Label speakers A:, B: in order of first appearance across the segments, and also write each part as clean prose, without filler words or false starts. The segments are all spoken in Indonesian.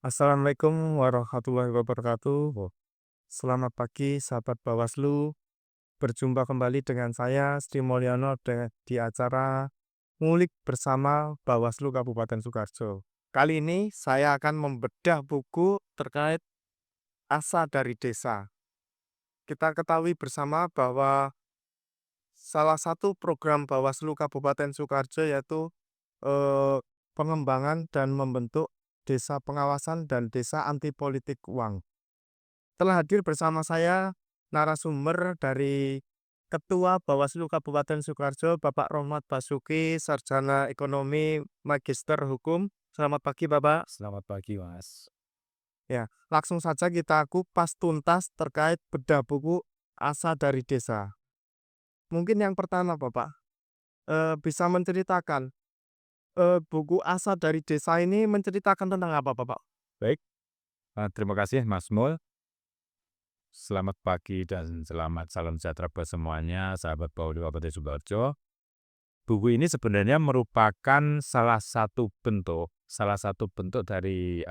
A: Assalamualaikum warahmatullahi wabarakatuh. Selamat pagi sahabat Bawaslu. Berjumpa kembali dengan saya Sri Mulyano di acara Ngulik bersama Bawaslu Kabupaten Sukoharjo. Kali ini saya akan membedah buku terkait Asa dari Desa. Kita ketahui bersama bahwa salah satu program Bawaslu Kabupaten Sukoharjo yaitu eh, pengembangan dan membentuk desa pengawasan dan desa anti politik uang. Telah hadir bersama saya narasumber dari Ketua Bawaslu Kabupaten Sukoharjo, Bapak Rohmat Basuki, Sarjana Ekonomi, Magister Hukum. Selamat pagi, Bapak.
B: Selamat pagi, Mas.
A: Ya, langsung saja kita kupas tuntas terkait bedah buku Asa dari Desa. Mungkin yang pertama, Bapak, bisa menceritakan buku Asa dari Desa ini menceritakan tentang apa, Bapak?
B: Baik, terima kasih Mas Mul. Selamat pagi dan selamat salam sejahtera buat semuanya, sahabat Bawaslu Kabupaten Sukoharjo. Buku ini sebenarnya merupakan salah satu bentuk dari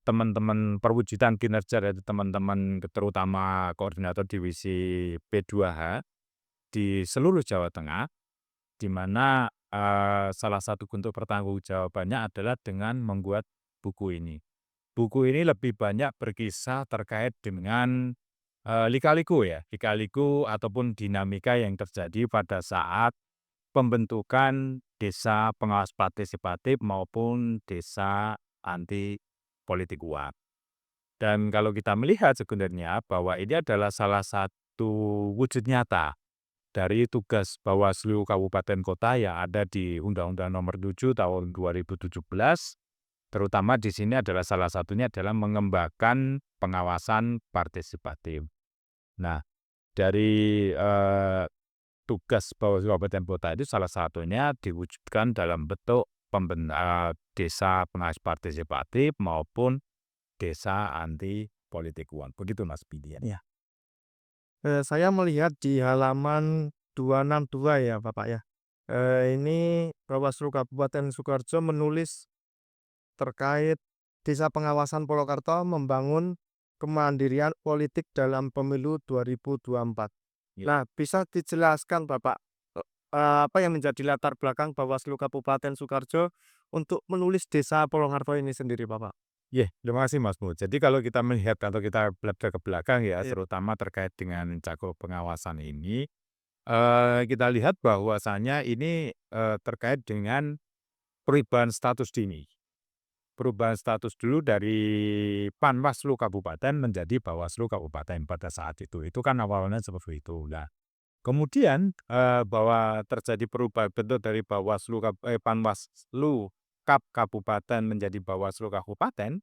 B: teman-teman perwujudan kinerja dari teman-teman terutama koordinator divisi P2H di seluruh Jawa Tengah, di mana salah satu bentuk pertanggungjawabannya adalah dengan membuat buku ini. Buku ini lebih banyak berkisah terkait dengan lika-liku ataupun dinamika yang terjadi pada saat pembentukan desa pengawas partisipatif maupun desa anti politik uang. Dan kalau kita melihat sebenarnya bahwa ini adalah salah satu wujud nyata dari tugas Bawaslu Kabupaten Kota yang ada di Undang-Undang Nomor 7 Tahun 2017, terutama di sini adalah salah satunya adalah mengembangkan pengawasan partisipatif. Nah, dari tugas Bawaslu Kabupaten Kota itu salah satunya diwujudkan dalam bentuk desa pengawas partisipatif maupun desa anti politik uang. Begitu Mas Bidian.
A: Ya. Saya melihat di halaman 262 ya, Bapak ya. Ini Bawaslu Kabupaten Sukoharjo menulis terkait Desa Pengawasan Purwokerto membangun kemandirian politik dalam pemilu 2024.
B: Ya.
A: Nah, bisa dijelaskan Bapak, apa yang menjadi latar belakang Bawaslu Kabupaten Sukoharjo untuk menulis Desa Purwokerto ini sendiri, Bapak?
B: Iya, terima kasih Mas Mu. Jadi kalau kita melihat atau kita belajar ke belakang ya,
A: Iya.
B: terutama terkait dengan cakup pengawasan ini, kita lihat bahwasanya ini terkait dengan perubahan status dini. Perubahan status dulu dari Panwaslu Kabupaten menjadi Bawaslu Kabupaten pada saat itu. Itu kan awalnya seperti itu. Nah, kemudian bahwa terjadi perubahan bentuk dari Panwaslu Kabupaten menjadi Bawaslu Kabupaten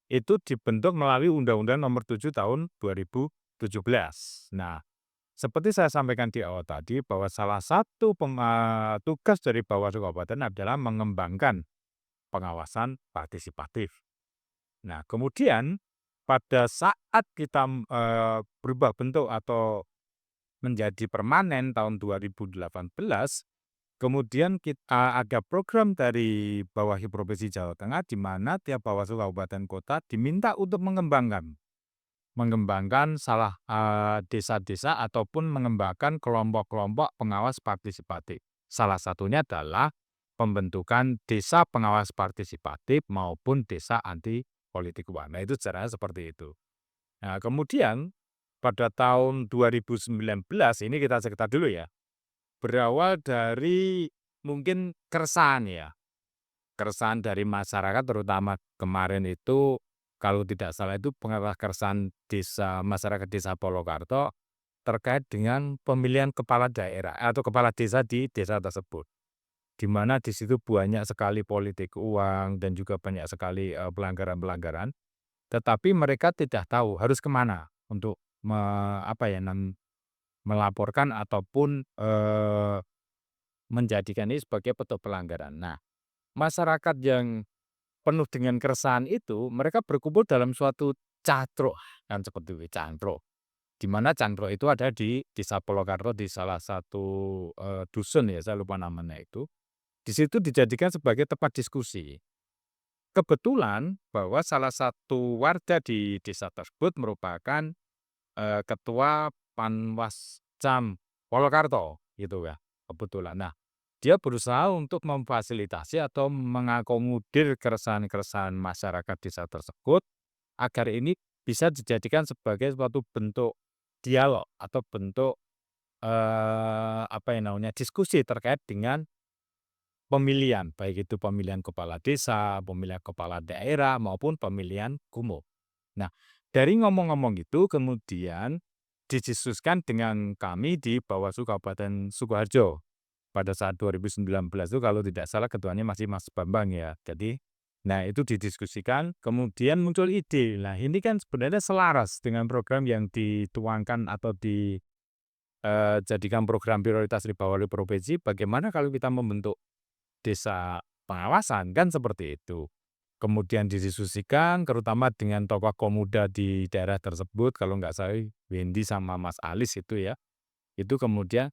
B: itu dibentuk melalui Undang-Undang Nomor 7 Tahun 2017. Nah, seperti saya sampaikan di awal tadi bahwa salah satu tugas dari Bawaslu Kabupaten adalah mengembangkan pengawasan partisipatif. Nah, kemudian pada saat kita berubah bentuk atau menjadi permanen tahun 2018, kemudian kita ada program dari Bawaslu Provinsi Jawa Tengah di mana tiap Bawaslu Kabupaten Kota diminta untuk mengembangkan desa-desa ataupun mengembangkan kelompok-kelompok pengawas partisipatif. Salah satunya adalah pembentukan desa pengawas partisipatif maupun desa anti politik uang. Nah, itu caranya seperti itu. Nah, kemudian pada tahun 2019 ini kita cerita dulu ya. Berawal dari mungkin keresahan ya. Keresahan dari masyarakat terutama kemarin itu kalau tidak salah itu keresahan masyarakat desa Purwokerto terkait dengan pemilihan kepala daerah atau kepala desa di desa tersebut. Di mana di situ banyak sekali politik uang dan juga banyak sekali pelanggaran-pelanggaran, tetapi mereka tidak tahu harus kemana untuk melaporkan ataupun menjadikan ini sebagai bentuk pelanggaran. Nah, masyarakat yang penuh dengan keresahan itu, mereka berkumpul dalam suatu cakro, kan seperti itu, cangkro. Di mana cangkro itu ada di Desa Purwokerto di salah satu dusun ya, saya lupa namanya itu. Di situ dijadikan sebagai tempat diskusi. kebetulan bahwa salah satu warga di desa tersebut merupakan, ketua Panwascam Polokarto gitu ya, kebetulan. Nah, dia berusaha untuk memfasilitasi atau mengakomodir keresahan-keresahan masyarakat desa tersebut agar ini bisa dijadikan sebagai suatu bentuk dialog atau bentuk, apa yang namanya, diskusi terkait dengan pemilihan, baik itu pemilihan kepala desa, pemilihan kepala daerah, maupun pemilihan gubernur. Nah, dari ngomong-ngomong itu kemudian didiskusikan dengan kami di Bawaslu Kabupaten Sukoharjo. Pada saat 2019 itu kalau tidak salah ketuanya masih Mas Bambang ya. Jadi, nah itu didiskusikan, kemudian muncul ide. Nah ini kan sebenarnya selaras dengan program yang dituangkan atau dijadikan program prioritas di Bawaslu Provinsi, bagaimana kalau kita membentuk desa pengawasan, kan seperti itu. Kemudian didiskusikan terutama dengan tokoh pemuda di daerah tersebut, kalau nggak salah Wendy sama Mas Alis itu ya. Itu kemudian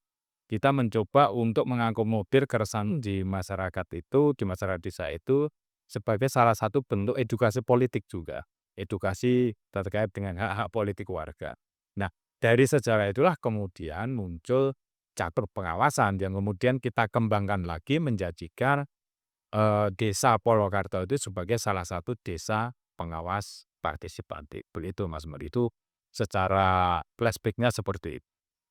B: kita mencoba untuk mengakomodir keresahan di masyarakat itu, di masyarakat desa itu, sebagai salah satu bentuk edukasi politik juga. Edukasi terkait dengan hak-hak politik warga. Nah, dari sejarah itulah kemudian muncul catur pengawasan yang kemudian kita kembangkan lagi menjadikan desa Polokarto itu sebagai salah satu desa pengawas partisipatif. Begitu Mas Mer, itu secara flashback-nya seperti itu.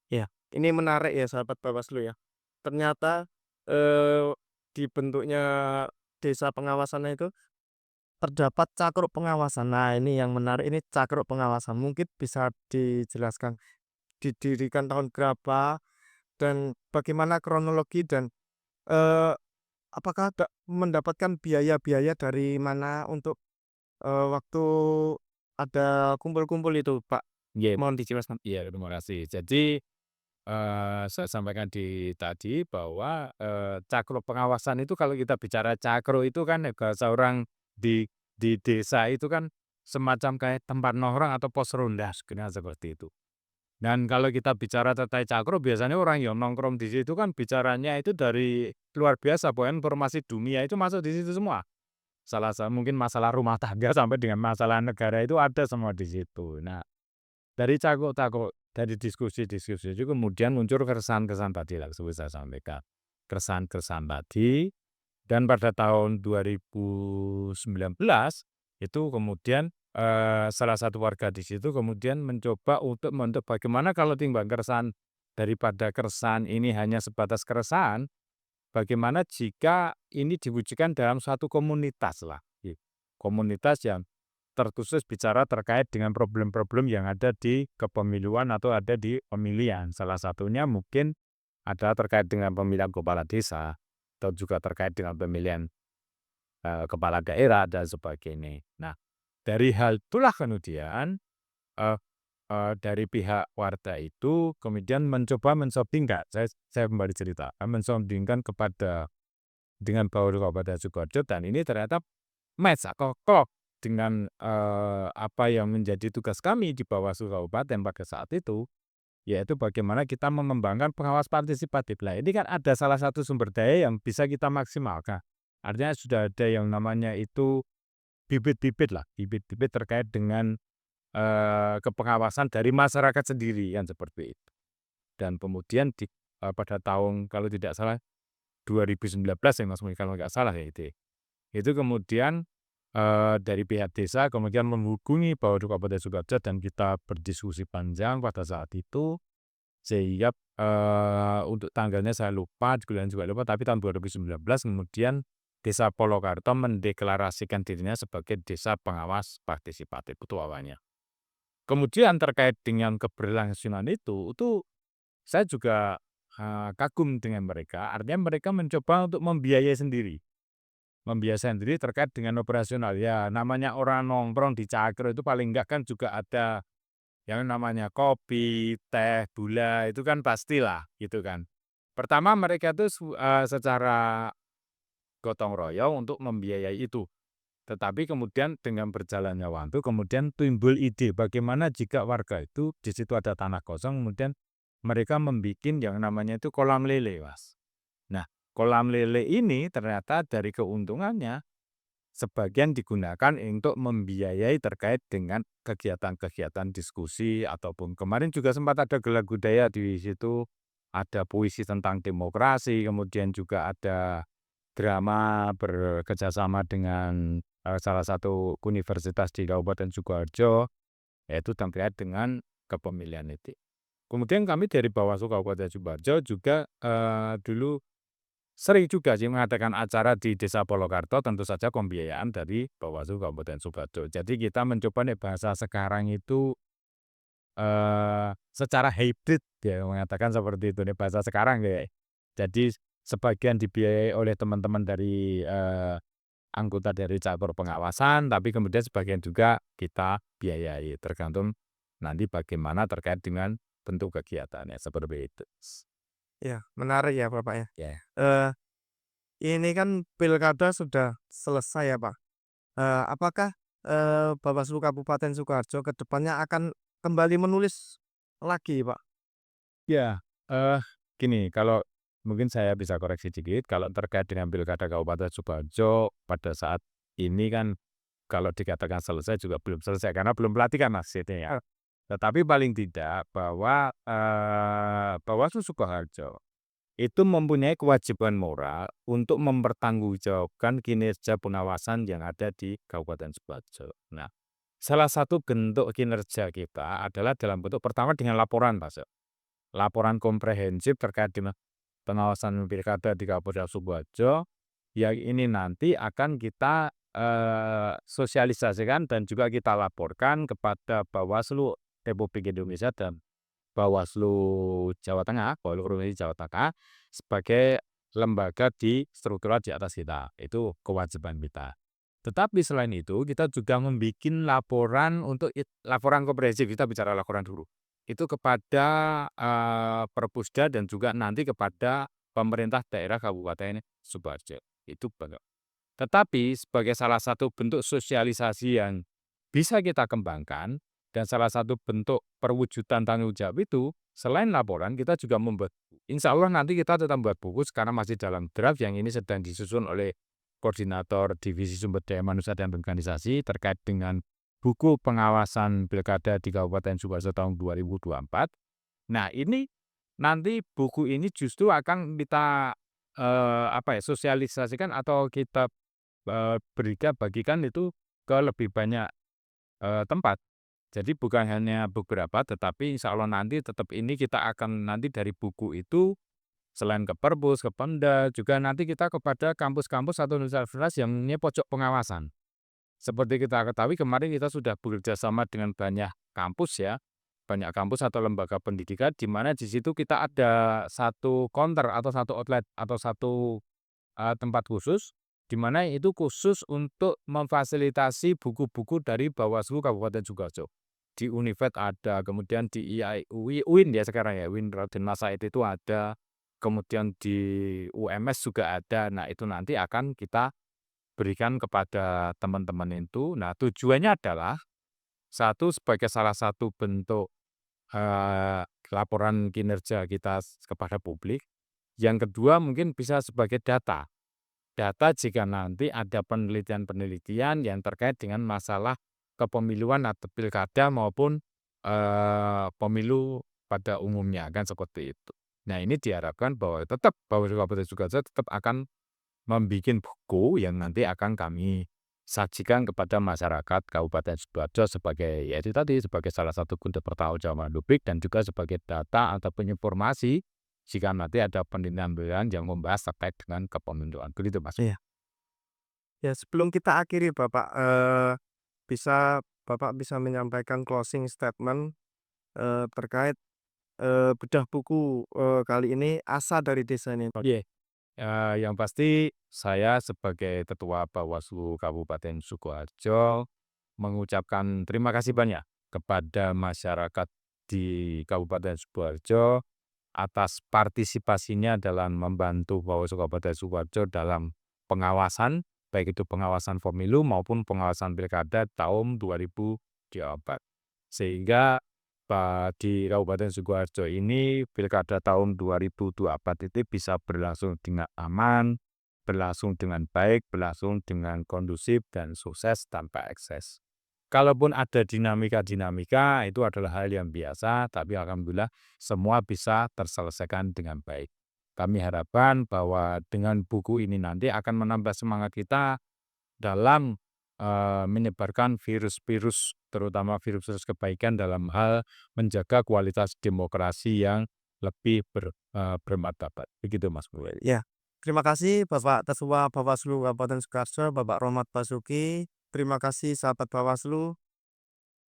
A: Ya, ini menarik ya sahabat Bawaslu ya. Ternyata, dibentuknya desa pengawasannya itu terdapat cakruk pengawasan. Nah, ini yang menarik ini cakruk pengawasan. Mungkin bisa dijelaskan didirikan tahun berapa dan bagaimana kronologi dan, eee, apakah mendapatkan biaya-biaya dari mana untuk, waktu ada kumpul-kumpul itu, Pak?
B: Iya,
A: Mohon dijelaskan.
B: iya, terima kasih. Jadi, saya sampaikan tadi bahwa, cakro pengawasan itu kalau kita bicara cakro itu kan bahasa orang di desa itu kan semacam kayak tempat nongkrong atau pos ronda sebenarnya seperti itu. Dan kalau kita bicara tentang cakro biasanya orang yang nongkrong di situ kan bicaranya itu dari luar biasa, bahwa informasi dunia itu masuk di situ semua. Salah satu mungkin masalah rumah tangga sampai dengan masalah negara itu ada semua di situ. Nah, dari cakro-cakro, dari diskusi-diskusi itu kemudian muncul keresahan-keresahan tadi lah seperti saya sampaikan. Keresahan-keresahan tadi dan pada tahun 2019 itu kemudian, salah satu warga di situ kemudian mencoba untuk bagaimana kalau timbang keresahan daripada keresahan ini hanya sebatas keresahan, bagaimana jika ini diwujudkan dalam suatu komunitas lah, gitu. Komunitas yang terkhusus bicara terkait dengan problem-problem yang ada di kepemiluan atau ada di pemilihan. Salah satunya mungkin ada terkait dengan pemilihan kepala desa, atau juga terkait dengan pemilihan, kepala daerah dan sebagainya. Nah, dari hal itulah kemudian, eee dari pihak warga itu kemudian mencoba mensondingkan, saya kembali cerita, mensondingkan kepada dengan Bawaslu Kabupaten Sukoharjo dan ini ternyata match atau klop dengan, apa yang menjadi tugas kami di Bawaslu Kabupaten pada saat itu, yaitu bagaimana kita mengembangkan pengawas partisipatif. Lah ini kan ada salah satu sumber daya yang bisa kita maksimalkan. Artinya sudah ada yang namanya itu bibit-bibit lah, bibit-bibit terkait dengan, kepengawasan dari masyarakat sendiri yang seperti itu. Dan kemudian pada tahun kalau tidak salah 2019 ya Mas Mui, kalau nggak salah ya itu ya. Itu kemudian, dari pihak desa kemudian menghubungi Bawaslu Kabupaten Sukoharjo dan kita berdiskusi panjang pada saat itu, sehingga, untuk tanggalnya saya lupa, bulan juga lupa, tapi tahun 2019 kemudian Desa Polokarto mendeklarasikan dirinya sebagai desa pengawas partisipatif, itu awalnya. Kemudian terkait dengan keberlangsungan itu saya juga, kagum dengan mereka, artinya mereka mencoba untuk membiayai sendiri. Membiasakan diri terkait dengan operasional. Ya namanya orang nongkrong di Cakro itu paling enggak kan juga ada yang namanya kopi, teh, gula, itu kan pastilah gitu kan. Pertama mereka tuh secara gotong royong untuk membiayai itu. Tetapi kemudian dengan berjalannya waktu kemudian timbul ide bagaimana jika warga itu di situ ada tanah kosong kemudian mereka membuat yang namanya itu kolam lele, Mas. Nah, kolam lele ini ternyata dari keuntungannya sebagian digunakan untuk membiayai terkait dengan kegiatan-kegiatan diskusi ataupun kemarin juga sempat ada gelar budaya di situ, ada puisi tentang demokrasi, kemudian juga ada drama bekerjasama dengan, salah satu universitas di Kabupaten Sukoharjo, yaitu terkait dengan kepemilian itu. Kemudian kami dari Bawaslu Kabupaten Sukoharjo juga, dulu sering juga sih mengadakan acara di Desa Polokarto, tentu saja pembiayaan dari Bawaslu Kabupaten Sukoharjo. Jadi kita mencoba nih bahasa sekarang itu, secara hybrid ya mengatakan seperti itu nih bahasa sekarang ya. Jadi sebagian dibiayai oleh teman-teman dari, anggota dari cabur pengawasan, tapi kemudian sebagian juga kita biayai, tergantung nanti bagaimana terkait dengan bentuk kegiatannya, seperti itu.
A: Ya, menarik ya Bapak ya.
B: Ya.
A: Eee, ini kan pilkada sudah selesai ya Pak. Apakah, Bawaslu Kabupaten Sukoharjo ke depannya akan kembali menulis lagi Pak?
B: Ya, gini, kalau mungkin saya bisa koreksi sedikit, kalau terkait dengan Pilkada Kabupaten Sukoharjo pada saat ini kan kalau dikatakan selesai juga belum selesai karena belum pelantikan Mas, itu ya. Tetapi paling tidak bahwa, Bawaslu Sukoharjo itu mempunyai kewajiban moral untuk mempertanggungjawabkan kinerja pengawasan yang ada di Kabupaten Sukoharjo. Nah, salah satu bentuk kinerja kita adalah dalam bentuk pertama dengan laporan Mas. Laporan komprehensif terkait dengan pengawasan pilkada di Kabupaten Sukoharjo, yang ini nanti akan kita, sosialisasikan dan juga kita laporkan kepada Bawaslu Republik Indonesia dan Bawaslu Jawa Tengah, Bawaslu Provinsi Jawa Tengah, sebagai lembaga di struktural di atas kita, itu kewajiban kita. Tetapi selain itu kita juga membuat laporan untuk laporan komprehensif, kita bicara laporan dulu. Itu kepada, Perpusda dan juga nanti kepada pemerintah daerah Kabupaten Sukoharjo, itu banyak. Tetapi sebagai salah satu bentuk sosialisasi yang bisa kita kembangkan dan salah satu bentuk perwujudan tanggung jawab itu, selain laporan kita juga membuat insya Allah nanti kita tetap membuat buku karena masih dalam draft yang ini sedang disusun oleh Koordinator Divisi Sumber Daya Manusia dan Organisasi terkait dengan buku pengawasan pilkada di Kabupaten Sukoharjo tahun 2024. Nah ini nanti buku ini justru akan kita, sosialisasikan atau kita bagikan itu ke lebih banyak, tempat. Jadi bukan hanya beberapa, tetapi insya Allah nanti tetap ini kita akan nanti dari buku itu, selain ke Perpus, ke Pemda, juga nanti kita kepada kampus-kampus atau universitas yang mempunyai pojok pengawasan. Seperti kita ketahui kemarin kita sudah bekerja sama dengan banyak kampus ya, banyak kampus atau lembaga pendidikan di mana di situ kita ada satu counter atau satu outlet atau satu tempat khusus, di mana itu khusus untuk memfasilitasi buku-buku dari Bawaslu Kabupaten Sukoharjo. Di Univet ada, kemudian di UIN ya sekarang ya, UIN Raden Mas Said itu ada, kemudian di UMS juga ada. Nah, itu nanti akan kita berikan kepada teman-teman itu. Nah, tujuannya adalah, satu sebagai salah satu bentuk, laporan kinerja kita kepada publik, yang kedua mungkin bisa sebagai data. Data jika nanti ada penelitian-penelitian yang terkait dengan masalah kepemiluan atau pilkada maupun, pemilu pada umumnya, kan seperti itu. Nah ini diharapkan bahwa tetap Bawaslu Kabupaten Sukoharjo tetap akan membuat buku yang nanti akan kami sajikan kepada masyarakat Kabupaten Sukoharjo sebagai, ya itu tadi, sebagai salah satu bentuk pertanggungjawaban publik dan juga sebagai data ataupun informasi jika nanti ada penelitian yang membahas terkait dengan kepemiluan, begitu Mas.
A: Iya. Ya sebelum kita akhiri Bapak, bisa Bapak bisa menyampaikan closing statement, terkait, bedah buku, kali ini Asa dari Desa ini Pak.
B: Iya, yang pasti saya sebagai Ketua Bawaslu Kabupaten Sukoharjo mengucapkan terima kasih banyak kepada masyarakat di Kabupaten Sukoharjo atas partisipasinya dalam membantu Bawaslu Kabupaten Sukoharjo dalam pengawasan, baik itu pengawasan pemilu maupun pengawasan pilkada tahun 2024. Sehingga di Kabupaten Sukoharjo ini pilkada tahun 2024 itu bisa berlangsung dengan aman, berlangsung dengan baik, berlangsung dengan kondusif dan sukses tanpa ekses. Kalaupun ada dinamika-dinamika, itu adalah hal yang biasa, tapi alhamdulillah semua bisa terselesaikan dengan baik. Kami harapkan bahwa dengan buku ini nanti akan menambah semangat kita dalam menyebarkan virus-virus, terutama virus-virus kebaikan dalam hal menjaga kualitas demokrasi yang lebih bermartabat. Begitu Mas Boy.
A: Ya, terima kasih Bapak Ketua Bawaslu Kabupaten Sukoharjo, Bapak Rohmat Basuki. Terima kasih sahabat Bawaslu.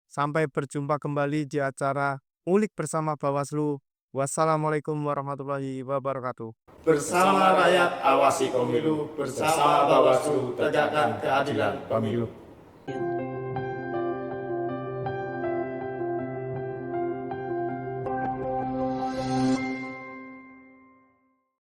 A: Sampai berjumpa kembali di acara Ngulik Bersama Bawaslu. Wassalamualaikum warahmatullahi wabarakatuh.
C: Bersama rakyat awasi pemilu, bersama Bawaslu tegakkan keadilan pemilu.